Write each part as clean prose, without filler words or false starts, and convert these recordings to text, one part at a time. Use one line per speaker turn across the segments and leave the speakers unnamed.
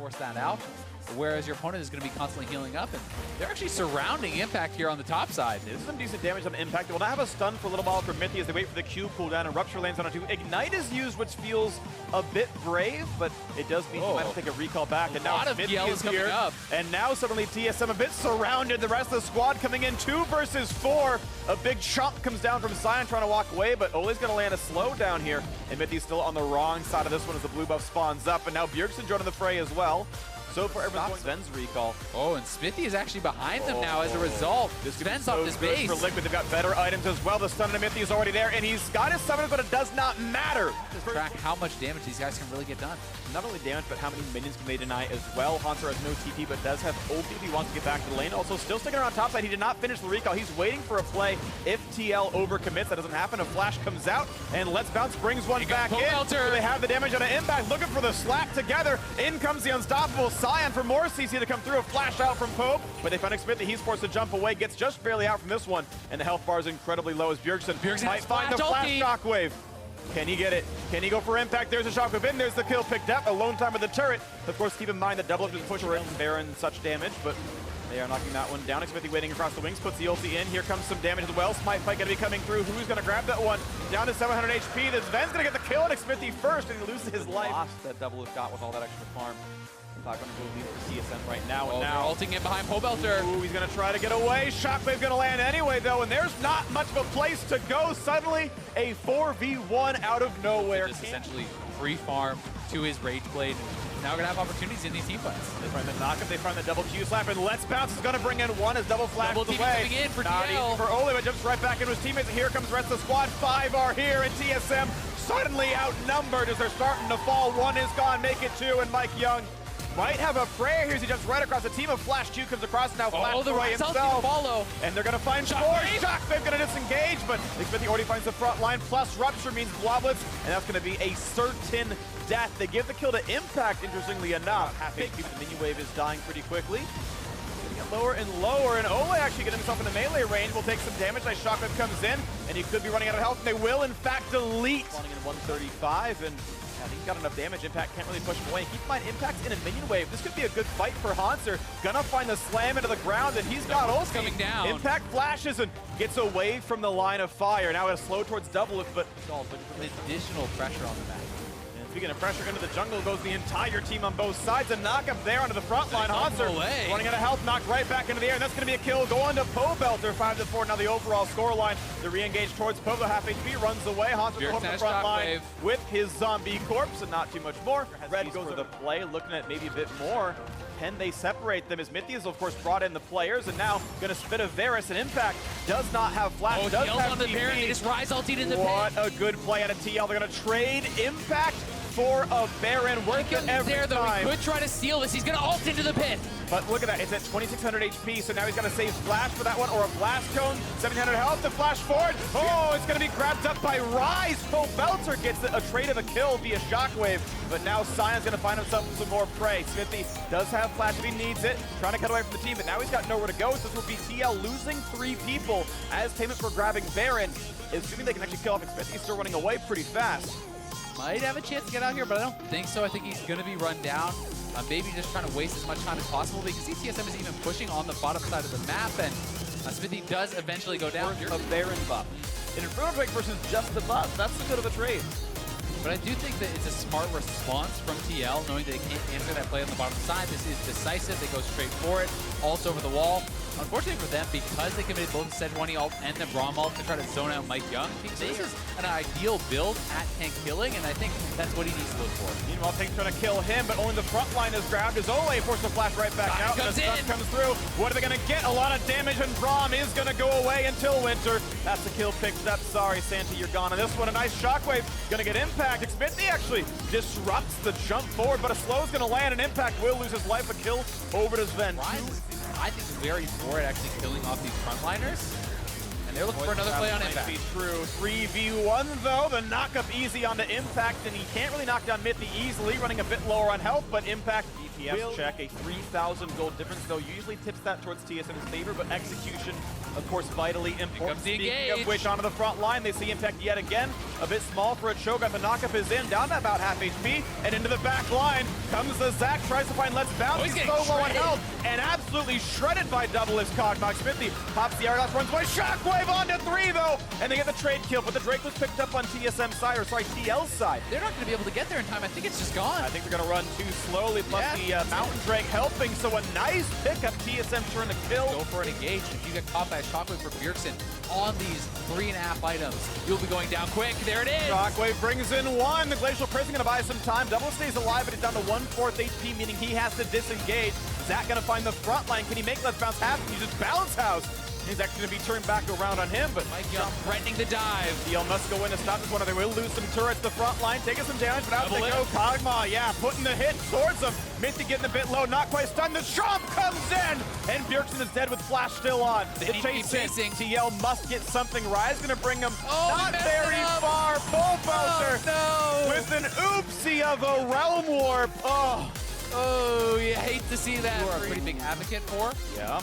force that out. Whereas your opponent is going to be constantly healing up, and they're actually surrounding Impact here on the top side.
This is some decent damage on Impact. They will not have a stun for a little while from Mithy as they wait for the Q cooldown, and Rupture lands on it too. Ignite is used, which feels a bit brave, but it does mean he might have to take a recall back. And now Mithy is here, up. And now suddenly TSM a bit surrounded. The rest of the squad coming in 2 versus 4. A big chomp comes down from Sion trying to walk away, but Ole's going to land a slow down here. And Mithy's still on the wrong side of this one as the blue buff spawns up, and now Bjergsen joining the fray as well. So far, everyone's going Sven's recall.
Oh, and Smithy is actually behind them now as a result. Sven's off his base.
For Liquid, they've got better items as well. The stun of Mithy is already there, and he's got his summon, but it does not matter.
Just track how much damage these guys can really get done.
Not only damage, but how many minions can they deny as well. Hanser has no TP, but does have ult if he wants to get back to the lane. Also, still sticking around topside. He did not finish the recall. He's waiting for a play. If TL overcommits, that doesn't happen. A flash comes out, and Let's Bounce brings one back in. So they have the damage on an Impact, looking for the slap together. In comes the unstoppable Sion for more CC to come through. A flash out from Pope, but they find Smithy. He's forced to jump away, gets just barely out from this one, and the health bar is incredibly low as Bjergsen might find the flash shockwave. Can he get it? Can he go for Impact? There's a shockwave in. There's the kill picked up. Alone time with the turret. Of course, keep in mind that double up is push around Baron such damage, but they are knocking that one down. Smithy waiting across the wings, puts the ulti in. Here comes some damage as well. Smite fight gonna be coming through. Who's gonna grab that one? Down to 700 HP. This Sven's gonna get the kill on Smithy first, and he loses his life. Lost that double has got with all that extra farm. Not going to go lead for TSM right now.
And now ulting in behind Pobelter.
Ooh, he's going to try to get away. Shockwave going to land anyway, though, and there's not much of a place to go. Suddenly, a 4v1 out of nowhere.
Just essentially free farm to his Rage Blade. Now we're going to have opportunities in these team fights.
They find the knockup, they find the double Q slap, and Let's Bounce is going to bring in one as double flash away.
Coming in for
Not
TL.
even for Ole, but jumps right back into his teammates, and here comes the rest of the squad. 5 are here, and TSM suddenly outnumbered as they're starting to fall. 1 is gone, make it 2, and Mike Young might have a prayer here as he jumps right across the team of Flash Q comes across now. Flash
the right
himself.
Follow.
And they're going to find Shockwave. Shockwave going to disengage, but Smithy already finds the front line. Plus Rupture means Bloblets, and that's going to be a certain death. They give the kill to Impact, interestingly enough. Half HP, but the minion wave is dying pretty quickly. Getting lower and lower, and Ole actually getting himself into melee range. Will take some damage as Shockwave comes in, and he could be running out of health, and they will, in fact, delete. Spawning in 135, and I think he's got enough damage. Impact can't really push him away. Keep in mind, Impact's in a minion wave. This could be a good fight for Hanser. Gonna find the slam into the ground, and he's got ulti.
Coming down.
Impact flashes and gets away from the line of fire. Now it's slow towards double, but
additional pressure on the back.
And speaking of pressure, into the jungle goes the entire team on both sides. A knock up there onto the front line. Hanser running out of health, knocked right back into the air, and that's gonna be a kill going to Pobelter. 5-4 now the overall scoreline. The re-engage towards Pobo, half HP, runs away. Hanser will the front line with his zombie corpse, and not too much more. Red goes for the play, looking at maybe a bit more. Can they separate them? As Mithy has, of course, brought in the players, and now gonna spit a Varus, and Impact does not have flash, does have
on the Baron. They just rise ulted in the pit.
What a good play out of TL. They're gonna trade Impact for a Baron. Worth it every
there, though.
time.
He could try to steal this. He's gonna ult into the pit.
But look at that, it's at 2600 HP, so now he's gonna save Flash for that one, or a Blast Cone, 700 health to flash forward. Oh, it's gonna be grabbed up by Rise. Pobelter gets a trade of a kill via Shockwave, but now Sion's gonna find himself some more prey. Smithy does have Flash if he needs it, trying to cut away from the team, but now he's got nowhere to go, so this will be TL losing 3 people as payment for grabbing Baron. Assuming they can actually kill off Smithy, he's still running away pretty fast.
Might have a chance to get out here, but I don't think so. I think he's gonna be run down. Maybe just trying to waste as much time as possible, because TSM is even pushing on the bottom side of the map, and Smithy does eventually go down.
A Baron buff. An Inferno Drake versus just the buff. That's the good of the trade.
But I do think that it's a smart response from TL, knowing that they can't answer that play on the bottom side. This is decisive. They go straight for it. Ults over the wall. Unfortunately for them, because they committed both the Sejuani ult and the Braum ult to try to zone out Mike Young, this is an ideal build at tank killing, and I think that's what he needs to look for.
Meanwhile, Tank's trying to kill him, but only the front line is grabbed. As Ole forced to flash right back out, and the stun comes through. What are they going to get? A lot of damage, and Braum is going to go away until Winter. That's a kill picked up. Sorry, Santa, you're gone on this one. A nice Shockwave. Going to get Impact. Smithy actually disrupts the jump forward, but a slow is going to land, and Impact will lose his life. A kill over to Sven.
I think very for it actually killing off these frontliners. And they're looking for another play on Impact.
True. 3v1 though, the knock-up easy onto Impact, and he can't really knock down Mithy easily, running a bit lower on health, but Impact DPS check, a 3,000 gold difference, though usually tips that towards TSM's favor, but execution, of course, vitally important. Speaking of which, onto the front line, they see Impact yet again. a bit small for a Cho'Gath. The knockup is in, down to about half HP, and into the back line comes the Zac, tries to find Let's Bounce. He's so low on health, and absolutely shredded by Doublelift's Cogmog. Smithy pops the Hourglass, runs away, Shockwave onto 3 though, and they get the trade kill, but the Drake was picked up on TSM's side, or sorry, TL's side.
They're not going to be able to get there in time. I think it's just gone.
I think they're going to run too slowly, plus the Mountain Drake helping, so a nice pickup. TSM turn to kill.
Go for an engage. If you get caught by a Shockwave for BEAUZ on these 3.5 items, you'll be going down quick. There it is.
Shockwave brings in 1. The Glacial Prison going to buy some time. Double stays alive, but it's down to 1/4 HP, meaning he has to disengage. Zac going to find the front line. Can he make Let's Bounce happen? He uses Balance House. He's actually going to be turned back around on him, but
Mike Young threatening the dive.
DL must go in to stop this one, or they will lose some turrets. The front line taking some damage, but out they go. Kog'Maw, putting the hit towards him. Mithy getting a bit low, not quite stunned. The Chomp comes in, and BEAUZ is dead with Flash still on. The chase in. TL must get something. Rise going to bring him not very far. Bull Bowser with an oopsie of a Realm Warp.
Oh, you hate to see that. You are a pretty big advocate for.
Yeah.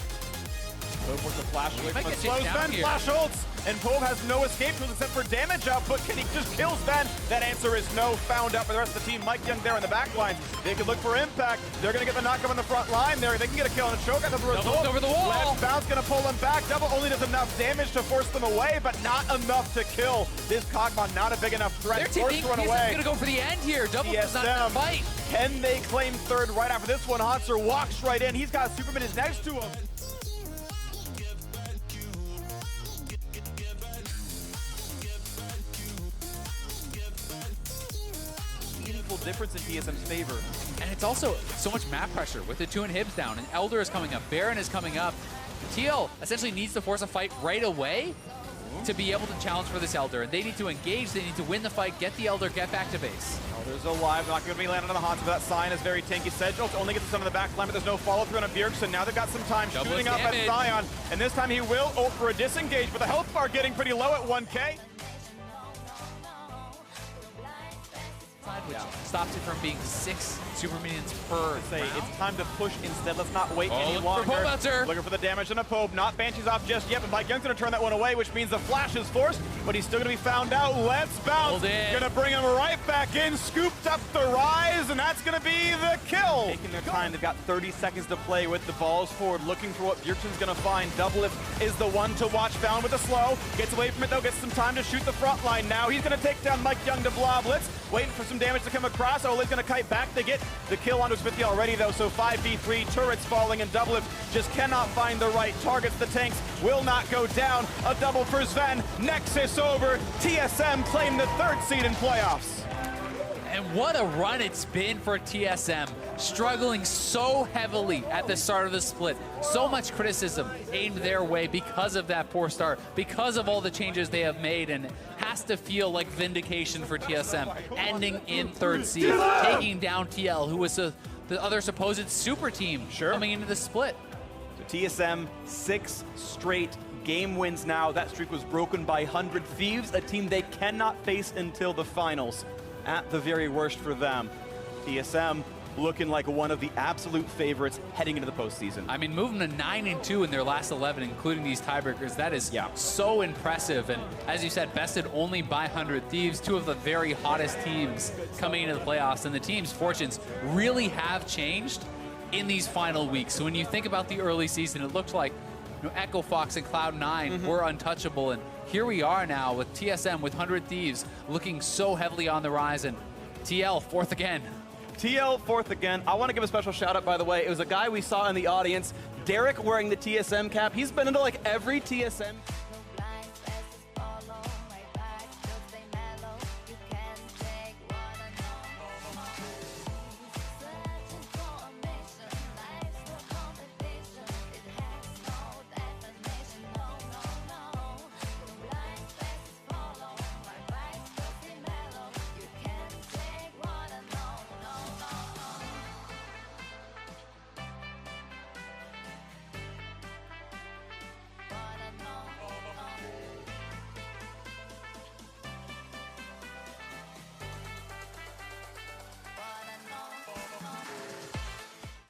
Pope works a flash away from the
slow
Sven. Flash ults, and Pope has no escape tools except for damage output. Can he just kill Sven? That answer is no. Found out by the rest of the team. Mike Young there in the back line. They can look for impact. They're going to get the knockup on the front line there. They can get a kill on a Cho'Gath as a result.
Over the wall.
Let's Bounce going to pull him back. Double only does enough damage to force them away, but not enough to kill. This Kog'Maw not a big enough threat.
Their team
run away.
Going to go for the end here. Double does not have to fight.
Can they claim third right after this one? Hauntzer walks right in. He's got Superman is next to him. Difference in TSM's favor.
And it's also so much map pressure with the 2 inhibs down, and Elder is coming up, Baron is coming up. TL essentially needs to force a fight right away to be able to challenge for this Elder, and they need to engage, they need to win the fight, get the Elder, get back to base.
Elder's alive, not going to be landing on the Haunter, but that sign is very tanky. Sedgels only gets some of the back line, but there's no follow-through on BEAUZ, and now they've got some time shooting up at Sion, and this time he will ult for a disengage, but the health bar getting pretty low at 1K.
Which stops it from being 6 super minions per round.
It's time to push instead. Let's not wait any longer. Looking for the damage on a Pope. Not Banshee's off just yet, but Mike Young's going to turn that one away, which means the flash is forced, but he's still going to be found out. Let's Bounce. Going to bring him right back in. Scooped up the Rise, and that's going to be the kill. Taking their time. They've got 30 seconds to play with the balls forward, looking for what BEAUZ going to find. Doublelift is the one to watch. Found with the slow. Gets away from it, though. Gets some time to shoot the front line now. He's going to take down Mike Young to Bloblets. Waiting for some damage to come across. Ole's going to kite back to get the kill onto Smithy already, though. So 5v3, turrets falling, and Doublelift just cannot find the right targets. The tanks will not go down. A double for Sven. Nexus over. TSM claim the 3rd seed in playoffs.
And what a run it's been for TSM, struggling so heavily at the start of the split. So much criticism aimed their way because of that poor start, because of all the changes they have made, and it has to feel like vindication for TSM, ending in 3rd seed, taking down TL, who was the other supposed super team coming into the split.
So TSM, 6 straight game wins now. That streak was broken by 100 Thieves, a team they cannot face until the finals. At the very worst for them. TSM looking like one of the absolute favorites heading into the postseason.
I mean, moving to 9-2 in their last 11, including these tiebreakers, that is so impressive. And as you said, bested only by 100 Thieves, 2 of the very hottest teams coming into the playoffs. And the team's fortunes really have changed in these final weeks. So when you think about the early season, it looked like Echo Fox and Cloud9 were untouchable, and here we are now with TSM with 100 Thieves looking so heavily on the rise, and TL 4th again.
TL 4th again. I want to give a special shout out, by the way. It was a guy we saw in the audience, Derek, wearing the TSM cap. He's been into like every TSM